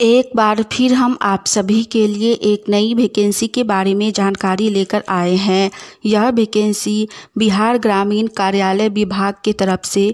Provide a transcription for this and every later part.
एक बार फिर हम आप सभी के लिए एक नई वैकेंसी के बारे में जानकारी लेकर आए हैं। यह वैकेंसी बिहार ग्रामीण कार्यालय विभाग की तरफ से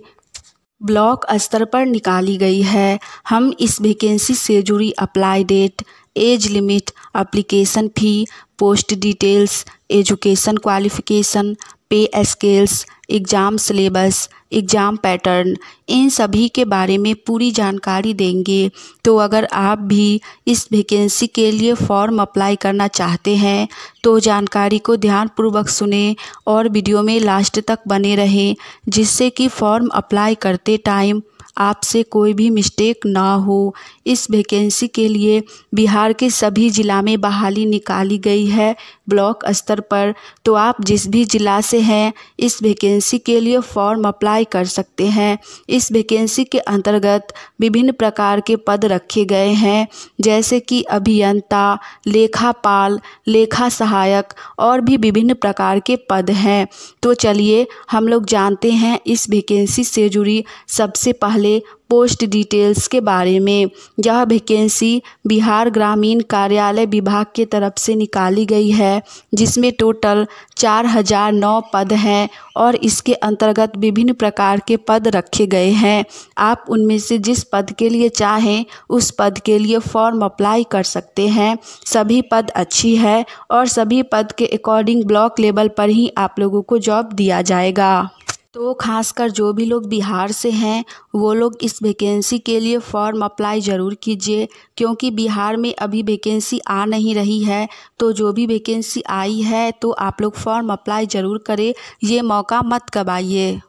ब्लॉक स्तर पर निकाली गई है। हम इस वैकेंसी से जुड़ी apply date, age limit, application fee, post details, education qualification, pay scales, exam syllabus, exam pattern, इन सभी के बारे में पूरी जानकारी देंगे। तो अगर आप भी इस वैकेंसी के लिए फॉर्म अप्लाई करना चाहते हैं तो जानकारी को ध्यानपूर्वक सुनें और वीडियो में लास्ट तक बने रहें, जिससे कि फॉर्म अप्लाई करते टाइम आपसे कोई भी मिस्टेक ना हो। इस वैकेंसी के लिए बिहार के सभी ज़िला में बहाली निकाली गई है ब्लॉक स्तर पर। तो आप जिस भी ज़िला से हैं इस वैकेंसी के लिए फॉर्म अप्लाई कर सकते हैं। इस वैकेंसी के अंतर्गत विभिन्न प्रकार के पद रखे गए हैं, जैसे कि अभियंता, लेखापाल, लेखा सहायक और भी विभिन्न प्रकार के पद हैं। तो चलिए हम लोग जानते हैं इस वैकेंसी से जुड़ी सबसे पहले पोस्ट डिटेल्स के बारे में। यह वैकेंसी बिहार ग्रामीण कार्यालय विभाग की तरफ से निकाली गई है, जिसमें टोटल 4009 पद हैं और इसके अंतर्गत विभिन्न प्रकार के पद रखे गए हैं। आप उनमें से जिस पद के लिए चाहें उस पद के लिए फॉर्म अप्लाई कर सकते हैं। सभी पद अच्छी है और सभी पद के अकॉर्डिंग ब्लॉक लेवल पर ही आप लोगों को जॉब दिया जाएगा। तो खासकर जो भी लोग बिहार से हैं वो लोग इस वैकेंसी के लिए फॉर्म अप्लाई ज़रूर कीजिए, क्योंकि बिहार में अभी वैकेंसी आ नहीं रही है। तो जो भी वैकेंसी आई है तो आप लोग फॉर्म अप्लाई ज़रूर करें, ये मौका मत गवाइए।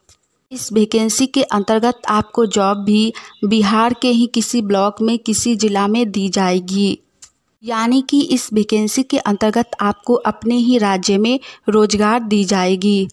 इस वैकेंसी के अंतर्गत आपको जॉब भी बिहार के ही किसी ब्लॉक में, किसी ज़िला में दी जाएगी। यानी कि इस वैकेंसी के अंतर्गत आपको अपने ही राज्य में रोजगार दी जाएगी,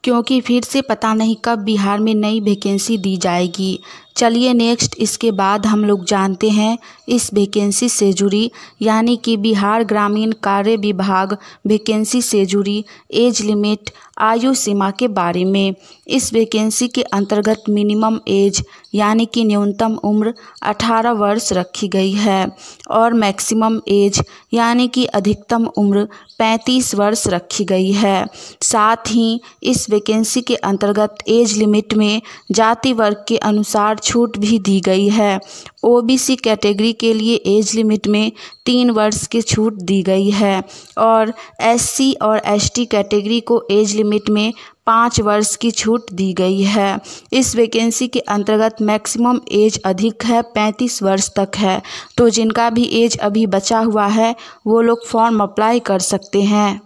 क्योंकि फिर से पता नहीं कब बिहार में नई वैकेंसी दी जाएगी। चलिए नेक्स्ट इसके बाद हम लोग जानते हैं इस वैकेंसी से जुड़ी, यानी कि बिहार ग्रामीण कार्य विभाग वैकेंसी से जुड़ी एज लिमिट, आयु सीमा के बारे में। इस वैकेंसी के अंतर्गत मिनिमम एज यानी कि न्यूनतम उम्र 18 वर्ष रखी गई है और मैक्सिमम एज यानी कि अधिकतम उम्र 35 वर्ष रखी गई है। साथ ही इस वैकेंसी के अंतर्गत एज लिमिट में जाति वर्ग के अनुसार छूट भी दी गई है। ओबीसी कैटेगरी के लिए एज लिमिट में 3 वर्ष की छूट दी गई है और एससी और एसटी कैटेगरी को एज लिमिट में 5 वर्ष की छूट दी गई है। इस वैकेंसी के अंतर्गत मैक्सिमम एज अधिक है, 35 वर्ष तक है। तो जिनका भी एज अभी बचा हुआ है वो लोग फॉर्म अप्लाई कर सकते हैं।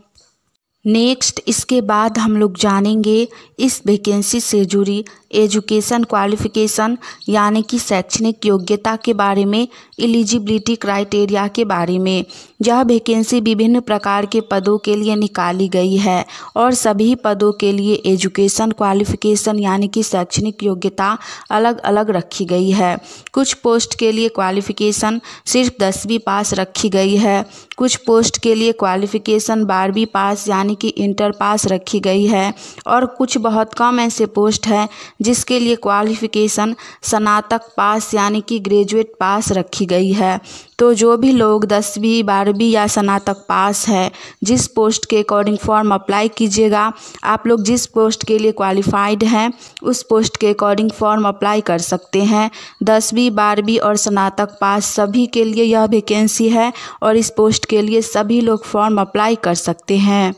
नेक्स्ट इसके बाद हम लोग जानेंगे इस वैकेंसी से जुड़ी एजुकेशन क्वालिफ़िकेशन यानी कि शैक्षणिक योग्यता के बारे में, एलिजिबिलिटी क्राइटेरिया के बारे में। यह वैकेंसी विभिन्न प्रकार के पदों के लिए निकाली गई है और सभी पदों के लिए एजुकेशन क्वालिफ़िकेशन यानी कि शैक्षणिक योग्यता अलग अलग रखी गई है। कुछ पोस्ट के लिए क्वालिफ़िकेशन सिर्फ 10वीं पास रखी गई है, कुछ पोस्ट के लिए क्वालिफ़िकेशन 12वीं पास यानी कि इंटर पास रखी गई है और कुछ बहुत कम ऐसे पोस्ट हैं जिसके लिए क्वालिफ़िकेशन स्नातक पास यानी कि ग्रेजुएट पास रखी गई है। तो जो भी लोग 10वीं 12वीं या स्नातक पास है, जिस पोस्ट के अकॉर्डिंग फॉर्म अप्लाई कीजिएगा। आप लोग जिस पोस्ट के लिए क्वालिफाइड हैं उस पोस्ट के अकॉर्डिंग फॉर्म अप्लाई कर सकते हैं। 10वीं 12वीं और स्नातक पास सभी के लिए यह वैकेंसी है और इस पोस्ट के लिए सभी लोग फॉर्म अप्लाई कर सकते हैं।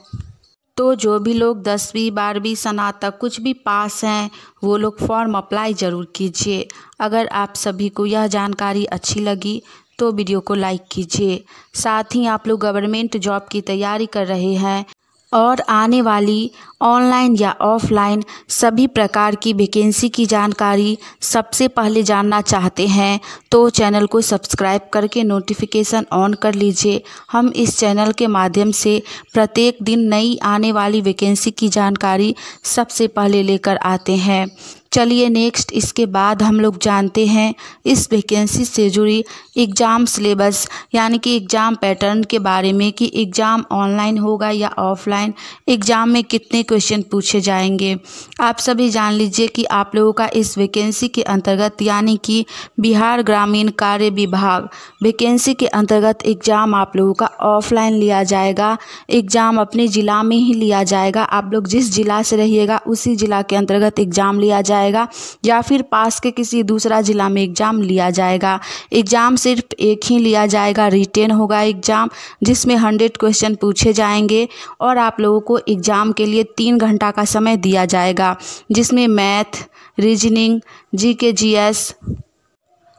तो जो भी लोग 10वीं 12वीं स्नातक कुछ भी पास हैं वो लोग फॉर्म अप्लाई ज़रूर कीजिए। अगर आप सभी को यह जानकारी अच्छी लगी तो वीडियो को लाइक कीजिए। साथ ही आप लोग गवर्नमेंट जॉब की तैयारी कर रहे हैं और आने वाली ऑनलाइन या ऑफलाइन सभी प्रकार की वैकेंसी की जानकारी सबसे पहले जानना चाहते हैं तो चैनल को सब्सक्राइब करके नोटिफिकेशन ऑन कर लीजिए। हम इस चैनल के माध्यम से प्रत्येक दिन नई आने वाली वैकेंसी की जानकारी सबसे पहले लेकर आते हैं। चलिए नेक्स्ट इसके बाद हम लोग जानते हैं इस वैकेंसी से जुड़ी एग्ज़ाम सिलेबस यानी कि एग्ज़ाम पैटर्न के बारे में कि एग्ज़ाम ऑनलाइन होगा या ऑफलाइन, एग्ज़ाम में कितने क्वेश्चन पूछे जाएंगे। आप सभी जान लीजिए कि आप लोगों का इस वैकेंसी के अंतर्गत यानी कि बिहार ग्रामीण कार्य विभाग वैकेंसी के अंतर्गत एग्ज़ाम आप लोगों का ऑफलाइन लिया जाएगा। एग्ज़ाम अपने ज़िला में ही लिया जाएगा। आप लोग जिस ज़िला से रहिएगा उसी ज़िला के अंतर्गत एग्ज़ाम लिया जाएगा या फिर पास के किसी दूसरा जिला में एग्ज़ाम लिया जाएगा। एग्ज़ाम सिर्फ एक ही लिया जाएगा, रिटेन होगा एग्ज़ाम जिसमें 100 क्वेश्चन पूछे जाएंगे और आप लोगों को एग्ज़ाम के लिए 3 घंटा का समय दिया जाएगा जिसमें math, reasoning, GK GS,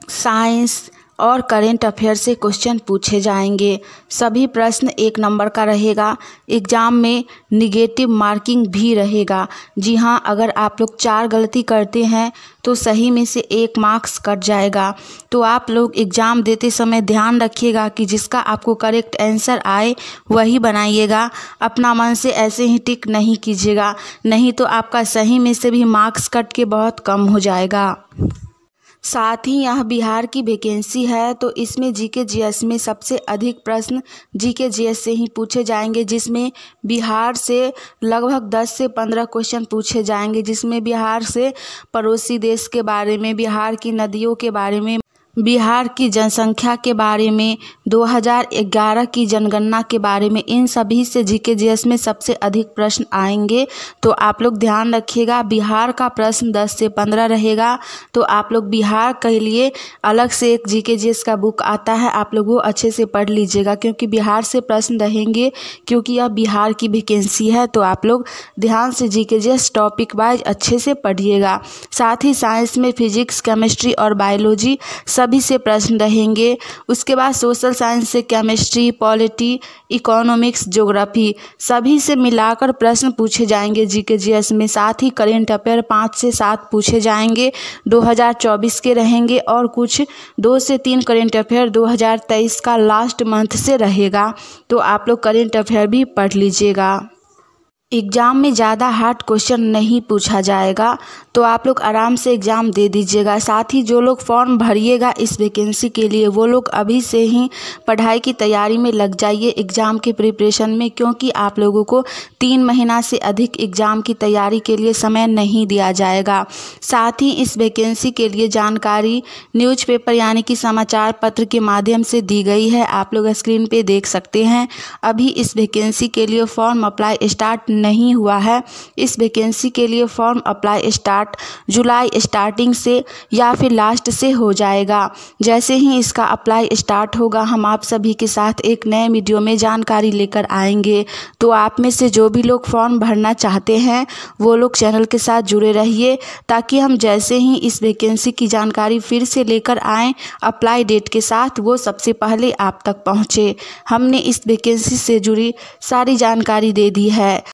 science और करेंट अफेयर से क्वेश्चन पूछे जाएंगे। सभी प्रश्न 1 नंबर का रहेगा। एग्ज़ाम में निगेटिव मार्किंग भी रहेगा। जी हाँ, अगर आप लोग 4 गलती करते हैं तो सही में से 1 मार्क्स कट जाएगा। तो आप लोग एग्ज़ाम देते समय ध्यान रखिएगा कि जिसका आपको करेक्ट आंसर आए वही बनाइएगा। अपना मन से ऐसे ही टिक नहीं कीजिएगा, नहीं तो आपका सही में से भी मार्क्स कट के बहुत कम हो जाएगा। साथ ही यह बिहार की वैकेंसी है तो इसमें जीके जीएस में सबसे अधिक प्रश्न जीके जीएस से ही पूछे जाएंगे जिसमें बिहार से लगभग 10 से 15 क्वेश्चन पूछे जाएंगे जिसमें बिहार से पड़ोसी देश के बारे में, बिहार की नदियों के बारे में, बिहार की जनसंख्या के बारे में, 2011 की जनगणना के बारे में, इन सभी से जीके जीएस में सबसे अधिक प्रश्न आएंगे। तो आप लोग ध्यान रखिएगा, बिहार का प्रश्न 10 से 15 रहेगा। तो आप लोग बिहार के लिए अलग से एक जीके जीएस का बुक आता है, आप लोग वो अच्छे से पढ़ लीजिएगा क्योंकि बिहार से प्रश्न रहेंगे, क्योंकि यह बिहार की वैकेंसी है। तो आप लोग ध्यान से जीके जीएस टॉपिक वाइज अच्छे से पढ़िएगा। साथ ही साइंस में फिजिक्स, केमिस्ट्री और बायोलॉजी सभी से प्रश्न रहेंगे। उसके बाद सोशल साइंस से केमिस्ट्री, पॉलिटी, इकोनॉमिक्स, ज्योग्राफी सभी से मिलाकर प्रश्न पूछे जाएंगे जीके जीएस में। साथ ही करेंट अफेयर 5 से 7 पूछे जाएंगे, 2024 के रहेंगे और कुछ 2 से 3 करेंट अफेयर 2023 का लास्ट मंथ से रहेगा। तो आप लोग करेंट अफेयर भी पढ़ लीजिएगा। एग्ज़ाम में ज़्यादा हार्ड क्वेश्चन नहीं पूछा जाएगा, तो आप लोग आराम से एग्ज़ाम दे दीजिएगा। साथ ही जो लोग फॉर्म भरिएगा इस वैकेंसी के लिए वो लोग अभी से ही पढ़ाई की तैयारी में लग जाइए एग्ज़ाम के प्रिपरेशन में, क्योंकि आप लोगों को 3 महीना से अधिक एग्ज़ाम की तैयारी के लिए समय नहीं दिया जाएगा। साथ ही इस वैकेंसी के लिए जानकारी न्यूज़पेपर यानी कि समाचार पत्र के माध्यम से दी गई है, आप लोग स्क्रीन पे देख सकते हैं। अभी इस वैकेंसी के लिए फॉर्म अप्लाई स्टार्ट नहीं हुआ है। इस वैकेंसी के लिए फॉर्म अप्लाई स्टार्ट जुलाई स्टार्टिंग से या फिर लास्ट से हो जाएगा। जैसे ही इसका अप्लाई स्टार्ट होगा हम आप सभी के साथ एक नए वीडियो में जानकारी लेकर आएंगे। तो आप में से जो भी लोग फॉर्म भरना चाहते हैं वो लोग चैनल के साथ जुड़े रहिए, ताकि हम जैसे ही इस वैकेंसी की जानकारी फिर से लेकर आएँ अप्लाई डेट के साथ, वो सबसे पहले आप तक पहुँचे। हमने इस वैकेंसी से जुड़ी सारी जानकारी दे दी है।